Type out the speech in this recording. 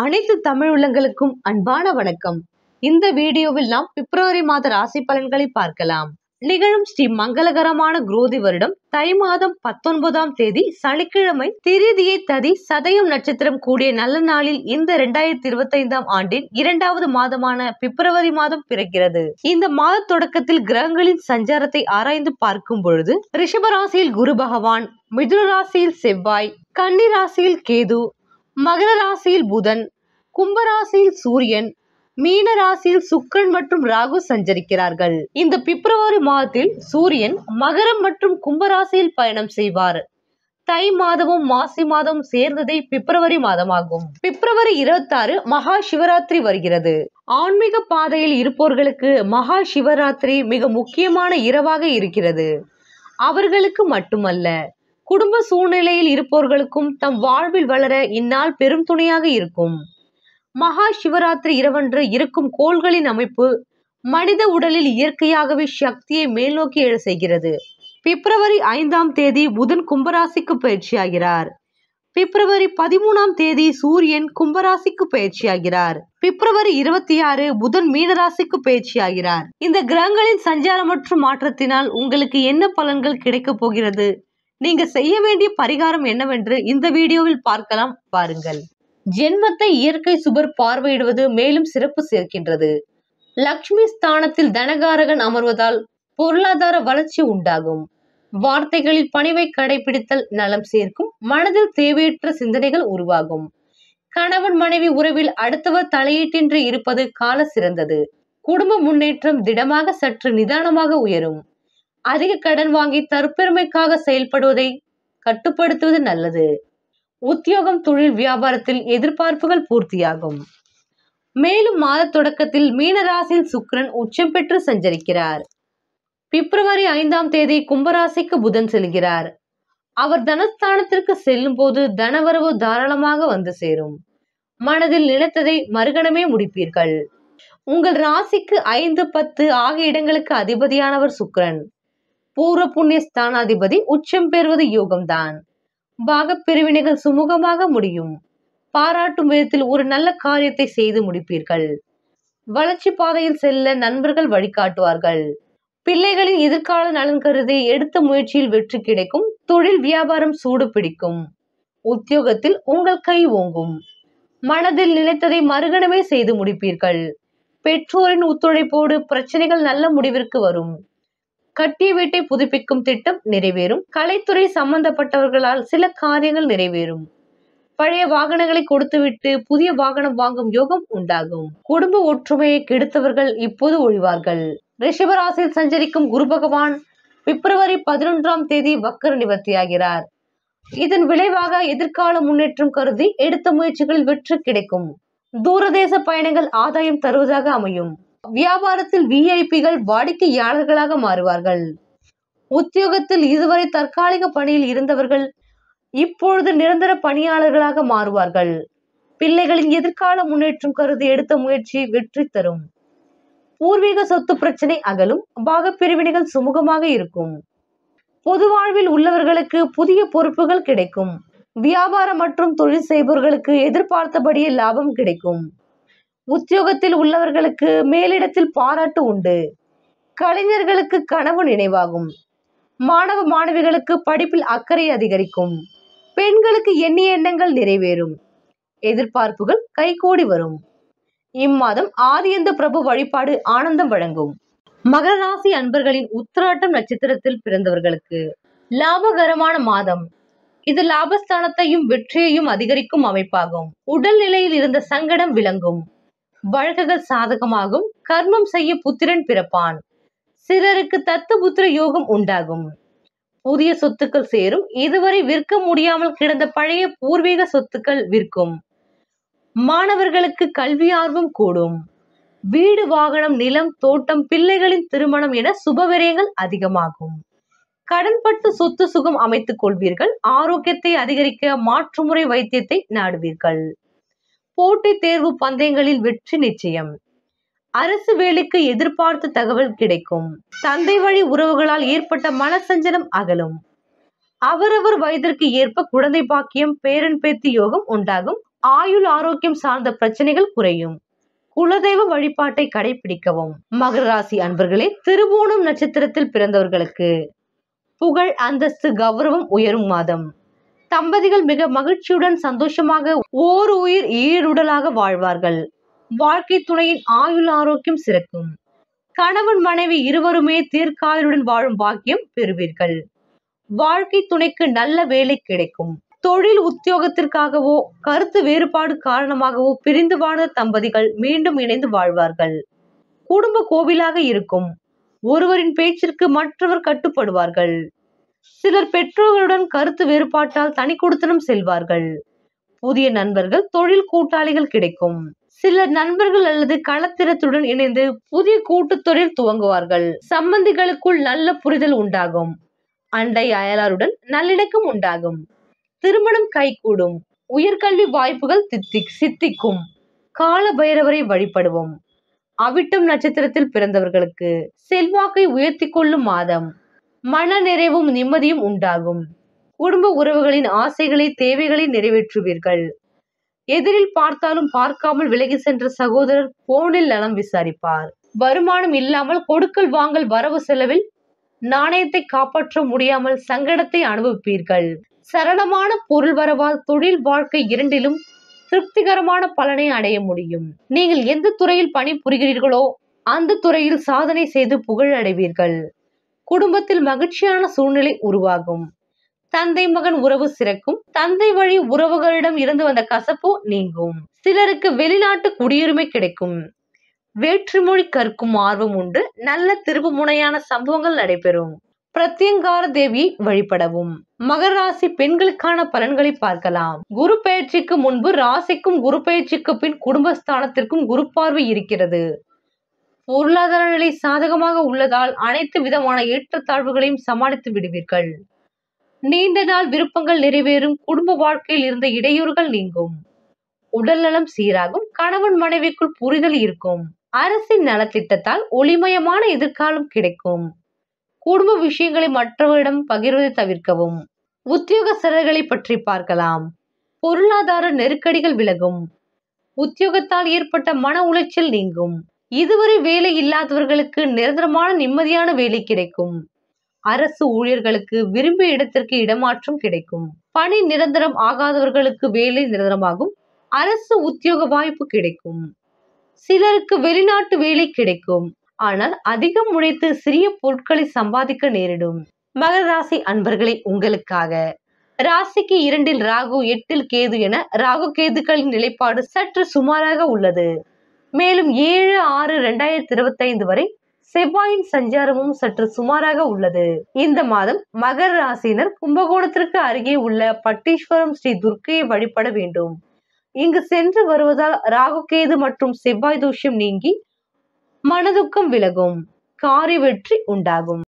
அனைத்து தமிழ் உள்ளங்களுக்கும் அன்பான வணக்கம். இந்த வீடியோவில் நாம் பிப்ரவரி மாத ராசி பலன்களை பார்க்கலாம். நிகழும் ஸ்ரீ மங்களகரமான குரோதி வருடம் தை மாதம் 19ஆம் தேதி சனிக்கிழமை திரிதியை ததி சதயம் நட்சத்திரம் கூடிய நல்ல நாளில் இந்த 2025ஆம் ஆண்டின் இரண்டாவது மாதமான பிப்ரவரி மாதம் பிறக்கிறது. இந்த மாத தொடக்கத்தில் கிரகங்களின் சஞ்சாரத்தை ஆராய்ந்து பார்க்கும் பொழுது ரிஷபராசியில் குரு பகவான், மிதுன ராசியில் செவ்வாய், கன்னி ராசியில் கேது, மகர ராசியில் புதன், கும்பராசியில் சூரியன், மீன ராசியில் சுக்கிரன் மற்றும் ராகு சஞ்சரிக்கிறார்கள். இந்த பிப்ரவரி மாதத்தில் சூரியன் மகரம் மற்றும் கும்பராசியில் பயணம் செய்வார். தை மாதமும் மாசி மாதமும் சேர்ந்ததே பிப்ரவரி மாதமாகும். பிப்ரவரி 26 மகா சிவராத்திரி வருகிறது. ஆன்மீக பாதையில் இருப்பவர்களுக்கு மகா சிவராத்திரி மிக முக்கியமான இரவாக இருக்கிறது. அவர்களுக்கு மட்டுமல்ல, குடும்ப சூழ்நிலையில் இருப்பவர்களுக்கும் தம் வாழ்வில் வளர இந்நாள் பெரும் துணையாக இருக்கும். மகா சிவராத்திரி இரவன்று இருக்கும் கோள்களின் அமைப்பு மனித உடலில் இயற்கையாகவே சக்தியை மேல்நோக்கி எழ செய்கிறது. பிப்ரவரி 5ஆம் தேதி புதன் கும்பராசிக்கு பயிற்சியாகிறார். பிப்ரவரி 13ஆம் தேதி சூரியன் கும்பராசிக்கு பயிற்சியாகிறார். பிப்ரவரி 26 புதன் மீனராசிக்கு பயிற்சியாகிறார். இந்த கிரகங்களின் சஞ்சாரம் மற்றும் மாற்றத்தினால் உங்களுக்கு என்ன பலன்கள் கிடைக்க போகிறது, நீங்க செய்ய வேண்டிய பரிகாரம் என்னவென்று இந்த வீடியோவில் பார்க்கலாம், பாருங்கள். ஜென்மத்தை இயற்கை சுபர் பார்வையிடுவது மேலும் சிறப்பு சேர்க்கின்றது. லக்ஷ்மி ஸ்தானத்தில் தனகாரகன் அமர்வதால் பொருளாதார வளர்ச்சி உண்டாகும். வார்த்தைகளில் பணிவை கடைபிடித்தல் நலம் சேர்க்கும். மனதில் தேவையற்ற சிந்தனைகள் உருவாகும். கணவன் மனைவி உறவில் அடுத்தவர் தலையீட்டின்றி இருப்பது கால சிறந்தது. குடும்ப முன்னேற்றம் திடமாக சற்று நிதானமாக உயரும். அதிக கடன் வாங்கி தற்பெருமைக்காக செயல்படுவதை கட்டுப்படுத்துவது நல்லது. உத்தியோகம், தொழில், வியாபாரத்தில் எதிர்பார்ப்புகள் பூர்த்தியாகும். மேலும் மாத தொடக்கத்தில் மீனராசியில் சுக்கிரன் உச்சம் பெற்று சஞ்சரிக்கிறார். பிப்ரவரி 5ஆம் தேதி கும்பராசிக்கு புதன் செல்கிறார். அவர் தனஸ்தானத்திற்கு செல்லும் போது தனவரவு தாராளமாக வந்து சேரும். மனதில் நினைத்ததை மறுகணமே முடிப்பீர்கள். உங்கள் ராசிக்கு 5, 10 ஆகிய இடங்களுக்கு அதிபதியானவர் சுக்கிரன். பூர்வ புண்ணிய ஸ்தானாதிபதி உச்சம் பெறுவது யோகம்தான். பாகப் பிரிவினைகள் சுமூகமாக முடியும். பாராட்டும் விதத்தில் ஒரு நல்ல காரியத்தை செய்து முடிப்பீர்கள். வளர்ச்சி பாதையில் செல்ல நண்பர்கள் வழிகாட்டுவார்கள். பிள்ளைகளின் எதிர்கால நலன் கருதி எடுத்த முயற்சியில் வெற்றி கிடைக்கும். தொழில் வியாபாரம் சூடு பிடிக்கும். உத்தியோகத்தில் உங்கள் கை ஓங்கும். மனதில் நினைத்ததை மறுகணமே செய்து முடிப்பீர்கள். பெற்றோரின் ஒத்துழைப்போடு பிரச்சனைகள் நல்ல முடிவிற்கு வரும். கட்டிய வீட்டை புதுப்பிக்கும் திட்டம் நிறைவேறும். கலைத்துறை சம்பந்தப்பட்டவர்களால் சில காரியங்கள் நிறைவேறும். பழைய வாகனங்களை கொடுத்துவிட்டு புதிய வாகனம் வாங்கும் யோகம் உண்டாகும். குடும்ப ஒற்றுமையை கெடுத்தவர்கள் இப்போது ஒழிவார்கள். ரிஷபராசியில் சஞ்சரிக்கும் குரு பகவான் பிப்ரவரி 11ஆம் தேதி வக்கர நிவர்த்தியாகிறார். இதன் விளைவாக எதிர்கால முன்னேற்றம் கருதி எடுத்த முயற்சிகளில் வெற்றி கிடைக்கும். தூரதேச பயணங்கள் ஆதாயம் தருவதாக அமையும். வியாபாரத்தில் விஐபிகள் வாடிக்கையாளர்களாக மாறுவார்கள். உத்தியோகத்தில் இதுவரை தற்காலிக பணியில் இருந்தவர்கள் இப்பொழுது நிரந்தர பணியாளர்களாக மாறுவார்கள். பிள்ளைகளின் எதிர்கால முன்னேற்றம் கருதி எடுத்த முயற்சி வெற்றி தரும். பூர்வீக சொத்து பிரச்சனை அகலும். பாகப் பிரிவினைகள் சுமூகமாக இருக்கும். பொது வாழ்வில் உள்ளவர்களுக்கு புதிய பொறுப்புகள் கிடைக்கும். வியாபாரம் மற்றும் தொழில் செய்பவர்களுக்கு எதிர்பார்த்தபடியே லாபம் கிடைக்கும். உத்தியோகத்தில் உள்ளவர்களுக்கு மேலிடத்தில் பாராட்டு உண்டு. கலைஞர்களுக்கு கனவு நினைவாகும். மாணவ மாணவிகளுக்கு படிப்பில் அக்கறை அதிகரிக்கும். பெண்களுக்கு எண்ணிய எண்ணங்கள் நிறைவேறும். எதிர்பார்ப்புகள் கைகூடி வரும். இம்மாதம் ஆதியந்த பிரபு வழிபாடு ஆனந்தம் வழங்கும். மகர ராசி அன்பர்களின் உத்திராட்டம் நட்சத்திரத்தில் பிறந்தவர்களுக்கு லாபகரமான மாதம். இது லாபஸ்தானத்தையும் வெற்றியையும் அதிகரிக்கும் அமைப்பாகும். உடல் நிலையில் இருந்த சங்கடம் விளங்கும். வழக்குகள் சாதகமாகும். கர்மம் செய்ய புத்திரன் பிறப்பான். சிலருக்கு தத்து புத்திர யோகம் உண்டாகும். புதிய சொத்துக்கள் சேரும். இதுவரை விற்க முடியாமல் கிடந்த பழைய பூர்வீக சொத்துக்கள் விற்கும். மாணவர்களுக்கு கல்வி ஆர்வம் கூடும். வீடு, வாகனம், நிலம், தோட்டம், பிள்ளைகளின் திருமணம் என சுபவிரயங்கள் அதிகமாகும். கடன்பட்டு சொத்து சுகம் அமைத்துக் கொள்வீர்கள். ஆரோக்கியத்தை அதிகரிக்க மாற்றுமுறை வைத்தியத்தை நாடுவீர்கள். போட்டித் தேர்வு பந்தயங்களில் வெற்றி நிச்சயம். அரசு வேலைக்கு எதிர்பார்த்த தகவல் கிடைக்கும். தந்தை வழி உறவுகளால் ஏற்பட்ட மனசஞ்சலம் அகலும். அவரவர் வயதிற்கு ஏற்ப குழந்தை பாக்கியம், பேரன் பேத்தி யோகம் உண்டாகும். ஆயுள் ஆரோக்கியம் சார்ந்த பிரச்சனைகள் குறையும். குலதெய்வ வழிபாட்டை கடைபிடிக்கவும். மகர ராசி அன்பர்களே, திருவோணம் நட்சத்திரத்தில் பிறந்தவர்களுக்கு புகழ், அந்தஸ்து, கௌரவம் உயரும் மாதம். தம்பதிகள் மிக மகிழ்ச்சியுடன் சந்தோஷமாக ஓர் உயிர் ஈருடலாக வாழ்வார்கள். வாழ்க்கை துணையின் ஆயுள் ஆரோக்கியம் சிறக்கும். கணவன் மனைவி இருவருமே தீர்க்காயுடன் வாழும் பாக்கியம் பெறுவீர்கள். வாழ்க்கை துணைக்கு நல்ல வேலை கிடைக்கும். தொழில் உத்தியோகத்திற்காகவோ கருத்து வேறுபாடு காரணமாகவோ பிரிந்து வாழ்ந்த தம்பதிகள் மீண்டும் இணைந்து வாழ்வார்கள். குடும்ப கோவிலாக இருக்கும். ஒருவரின் பேச்சிற்கு மற்றவர் கட்டுப்படுவார்கள். சிலர் பெற்றோர்களுடன் கருத்து வேறுபாட்டால் தனி குடித்தனம் செல்வார்கள். புதிய நண்பர்கள், தொழில் கூட்டாளிகள் கிடைக்கும். சிலர் நண்பர்கள் அல்லது களத்திரத்துடன் இணைந்து புதிய கூட்டு தொழில் துவங்குவார்கள். சம்பந்திகளுக்குள் நல்ல புரிதல் உண்டாகும். அண்டை அயலாருடன் நல்லிணக்கம் உண்டாகும். திருமணம் கைகூடும். உயர்கல்வி வாய்ப்புகள் சித்திக்கும். கால பைரவரை வழிபடுவோம். அவிட்டம் நட்சத்திரத்தில் பிறந்தவர்களுக்கு செல்வாக்கை உயர்த்தி கொள்ளும் மாதம். மன நிறைவும் நிம்மதியும் உண்டாகும். குடும்ப உறவுகளின் ஆசைகளை, தேவைகளை நிறைவேற்றுவீர்கள். எதிரில் பார்த்தாலும் பார்க்காமல் விலகி சென்ற சகோதரர் போனில் நலம் விசாரிப்பார். வருமானம் இல்லாமல் கொடுக்கல் வாங்கல், வரவு செலவில் நாணயத்தை காப்பாற்ற முடியாமல் சங்கடத்தை அனுபவிப்பீர்கள். சரளமான பொருள் வரவால் தொழில், வாழ்க்கை இரண்டிலும் திருப்திகரமான பலனை அடைய முடியும். நீங்கள் எந்த துறையில் பணிபுரிகிறீர்களோ அந்த துறையில் சாதனை செய்து புகழ் அடைவீர்கள். குடும்பத்தில் மகிழ்ச்சியான சூழ்நிலை உருவாகும். தந்தை மகன் உறவு சிறக்கும். தந்தை வழி உறவுகளிடம் இருந்து வந்த கசப்பு நீங்கும். சிலருக்கு வெளிநாட்டு குடியுரிமை கிடைக்கும். வேற்றுமொழி கற்கும் ஆர்வம் உண்டு. நல்ல திருப்பு முனையான சம்பவங்கள் நடைபெறும். பிரத்யங்கார தேவியை வழிபடவும். மகர ராசி பெண்களுக்கான பலன்களை பார்க்கலாம். குரு பெயர்ச்சிக்கு முன்பு ராசிக்கும் குரு பெயர்ச்சிக்கு பின் குடும்பஸ்தானத்திற்கும் குரு பார்வை இருக்கிறது. பொருளாதார நிலை சாதகமாக உள்ளதால் அனைத்து விதமான ஏற்றத்தாழ்வுகளையும் சமாளித்து விடுவீர்கள். நீண்ட நாள் விருப்பங்கள் நிறைவேறும். குடும்ப வாழ்க்கையில் இருந்த இடையூறுகள் நீங்கும். உடல் நலம் சீராகும். கணவன் மனைவிக்குள் புரிதல் இருக்கும். அரசின் நலத்திட்டத்தால் ஒளிமயமான எதிர்காலம் கிடைக்கும். குடும்ப விஷயங்களை மற்றவரிடம் பகிர்வதை தவிர்க்கவும். உத்தியோகஸ்தர்களை பற்றி பார்க்கலாம். பொருளாதார நெருக்கடிகள் விலகும். உத்தியோகத்தால் ஏற்பட்ட மன உளைச்சல் நீங்கும். இதுவரை வேலை இல்லாதவர்களுக்கு நிரந்தரமான நிம்மதியான வேலை கிடைக்கும். அரசு ஊழியர்களுக்கு விரும்பிய இடத்திற்கு இடமாற்றம் கிடைக்கும். பணி நிரந்தரம் ஆகாதவர்களுக்கு வேலை நிரந்தரமாகும். அரசு உத்தியோக வாய்ப்பு கிடைக்கும். சிலருக்கு வெளிநாட்டு வேலை கிடைக்கும். ஆனால் அதிகம் உழைத்து சிறிய பொருட்களை சம்பாதிக்க நேரிடும். மகர ராசி அன்பர்களை, உங்களுக்காக ராசிக்கு 2 ராகு, 8 கேது என ராகு கேதுக்களின் நிலைப்பாடு சற்று சுமாராக உள்ளது. மேலும் 7/6/2025 வரை செவ்வாயின் சஞ்சாரமும் சற்று சுமாராக உள்ளது. இந்த மாதம் மகர ராசியினர் கும்பகோணத்திற்கு அருகே உள்ள பட்டீஸ்வரம் ஸ்ரீ துர்க்கையை வழிபட வேண்டும். இங்கு சென்று வருவதால் ராகு கேது மற்றும் செவ்வாய் தோஷம் நீங்கி மனதுக்கம் விலகும். காரிய வெற்றி உண்டாகும்.